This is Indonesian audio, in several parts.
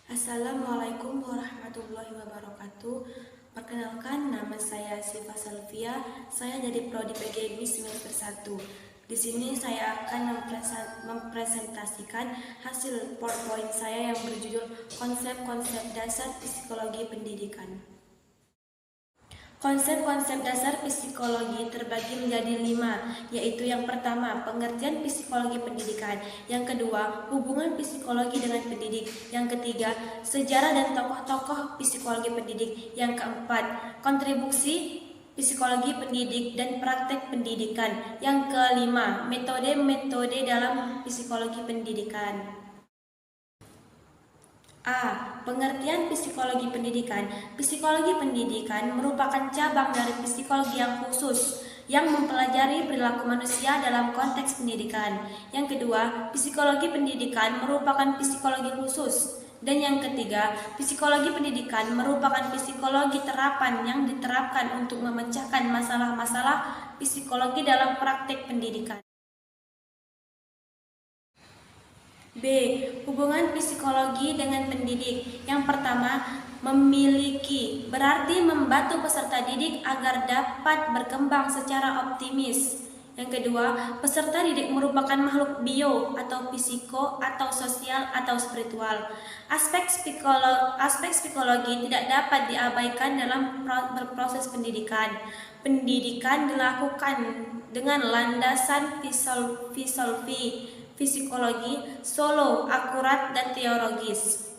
Assalamualaikum warahmatullahi wabarakatuh. Perkenalkan, nama saya Siva Salvia. Saya dari Prodi PGMI semester 1. Di sini saya akan mempresentasikan hasil PowerPoint saya yang berjudul Konsep-konsep dasar psikologi pendidikan. Konsep-konsep dasar psikologi terbagi menjadi 5, yaitu yang pertama, pengertian psikologi pendidikan, yang kedua, hubungan psikologi dengan pendidik, yang ketiga, sejarah dan tokoh-tokoh psikologi pendidik, yang keempat, kontribusi psikologi pendidik dan praktek pendidikan, yang kelima, metode-metode dalam psikologi pendidikan. A. Pengertian psikologi pendidikan. Psikologi pendidikan merupakan cabang dari psikologi yang khusus yang mempelajari perilaku manusia dalam konteks pendidikan. Yang kedua, psikologi pendidikan merupakan psikologi khusus. Dan yang ketiga, psikologi pendidikan merupakan psikologi terapan yang diterapkan untuk memecahkan masalah-masalah psikologi dalam praktek pendidikan. B. Hubungan psikologi dengan pendidik. Yang pertama, memiliki, berarti membantu peserta didik agar dapat berkembang secara optimis. Yang kedua, peserta didik merupakan makhluk bio atau psiko atau sosial atau spiritual. Aspek psikologi tidak dapat diabaikan dalam proses pendidikan. Pendidikan dilakukan dengan landasan psikologi, solo, akurat, dan teologis.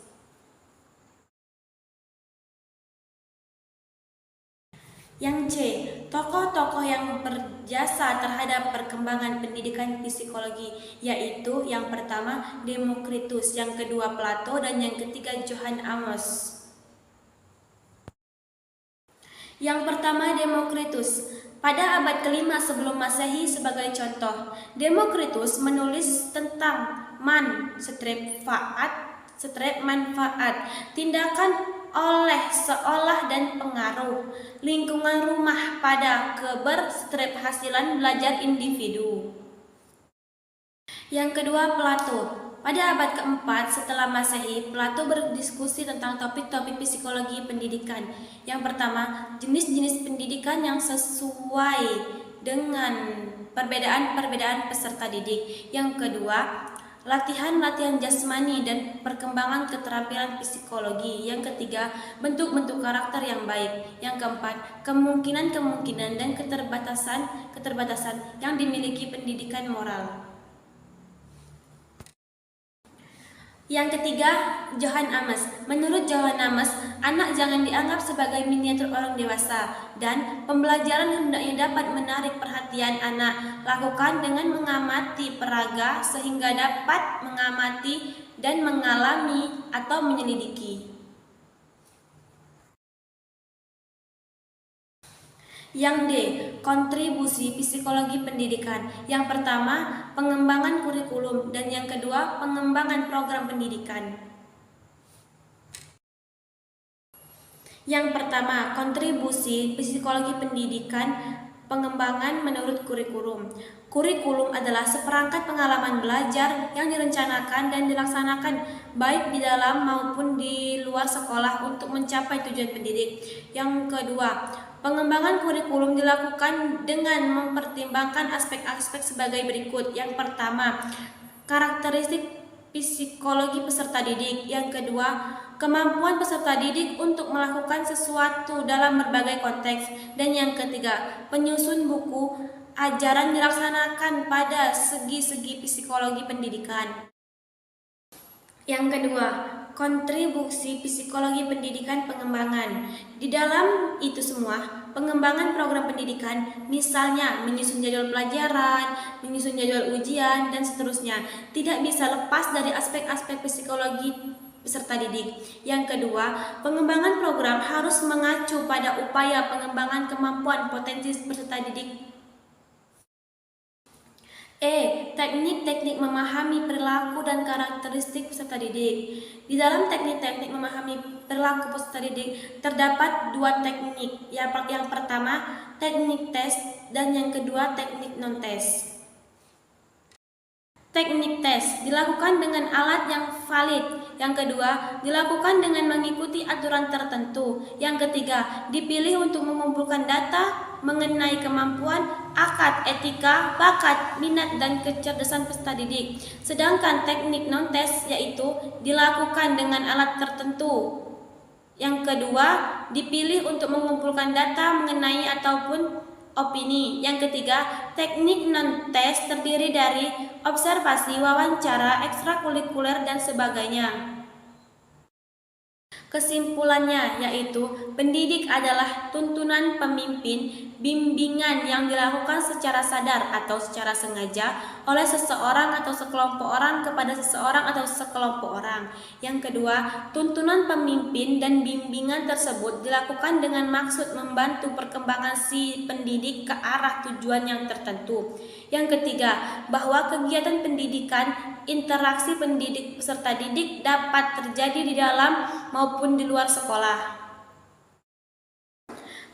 Yang C, tokoh-tokoh yang berjasa terhadap perkembangan pendidikan psikologi, yaitu yang pertama Demokritus, yang kedua Plato, dan yang ketiga Johann Amos. Yang pertama Demokritus. Pada abad ke-5 sebelum Masehi sebagai contoh, Demokritus menulis tentang manfaat, tindakan oleh, seolah, dan pengaruh lingkungan rumah pada keberhasilan belajar individu. Yang kedua Plato. Pada abad ke-4 setelah Masehi, Plato berdiskusi tentang topik-topik psikologi pendidikan. Yang pertama, jenis-jenis pendidikan yang sesuai dengan perbedaan-perbedaan peserta didik. Yang kedua, latihan-latihan jasmani dan perkembangan keterampilan psikologi. Yang ketiga, bentuk-bentuk karakter yang baik. Yang keempat, kemungkinan-kemungkinan dan keterbatasan yang dimiliki pendidikan moral. Yang ketiga, Johann Amos. Menurut Johann Amos, anak jangan dianggap sebagai miniatur orang dewasa, dan pembelajaran hendaknya dapat menarik perhatian anak. Lakukan dengan mengamati peraga sehingga dapat mengamati dan mengalami atau menyelidiki. Yang D, kontribusi psikologi pendidikan. Yang pertama, pengembangan kurikulum, dan yang kedua, pengembangan program pendidikan. Yang pertama, kontribusi psikologi pendidikan, pengembangan menurut kurikulum. Kurikulum adalah seperangkat pengalaman belajar yang direncanakan dan dilaksanakan baik di dalam maupun di luar sekolah untuk mencapai tujuan pendidik. Yang kedua, pengembangan kurikulum dilakukan dengan mempertimbangkan aspek-aspek sebagai berikut. Yang pertama, karakteristik psikologi peserta didik. Yang kedua, kemampuan peserta didik untuk melakukan sesuatu dalam berbagai konteks. Dan yang ketiga, penyusun buku ajaran dilaksanakan pada segi-segi psikologi pendidikan. Yang kedua, kontribusi psikologi pendidikan pengembangan. Di dalam itu semua, pengembangan program pendidikan, misalnya menyusun jadwal pelajaran, menyusun jadwal ujian, dan seterusnya, tidak bisa lepas dari aspek-aspek psikologi peserta didik. Yang kedua, pengembangan program harus mengacu pada upaya pengembangan kemampuan potensi peserta didik. E. Teknik-teknik memahami perilaku dan karakteristik peserta didik. Di dalam teknik-teknik memahami perilaku peserta didik terdapat dua teknik. Yang pertama, teknik tes, dan yang kedua, teknik non-tes. Teknik tes dilakukan dengan alat yang valid, Yang kedua, dilakukan dengan mengikuti aturan tertentu. Yang ketiga, dipilih untuk mengumpulkan data mengenai kemampuan, akad, etika, bakat, minat, dan kecerdasan peserta didik. Sedangkan teknik non-tes yaitu dilakukan dengan alat tertentu. Yang kedua, dipilih untuk mengumpulkan data mengenai ataupun opini. Yang ketiga, teknik non-tes terdiri dari observasi, wawancara, ekstrakurikuler, dan sebagainya. Kesimpulannya yaitu pendidik adalah tuntunan pemimpin, bimbingan yang dilakukan secara sadar atau secara sengaja oleh seseorang atau sekelompok orang kepada seseorang atau sekelompok orang. Yang kedua, tuntunan pemimpin dan bimbingan tersebut dilakukan dengan maksud membantu perkembangan si pendidik ke arah tujuan yang tertentu. Yang ketiga, bahwa kegiatan pendidikan, interaksi pendidik peserta didik dapat terjadi di dalam maupun di luar sekolah.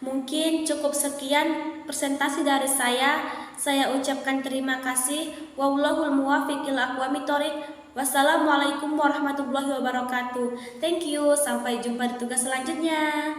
Mungkin cukup sekian presentasi dari saya. Saya ucapkan terima kasih. Wallahul muwaffiq ila aqwamit thoriq. Wassalamualaikum warahmatullahi wabarakatuh. Thank you. Sampai jumpa di tugas selanjutnya.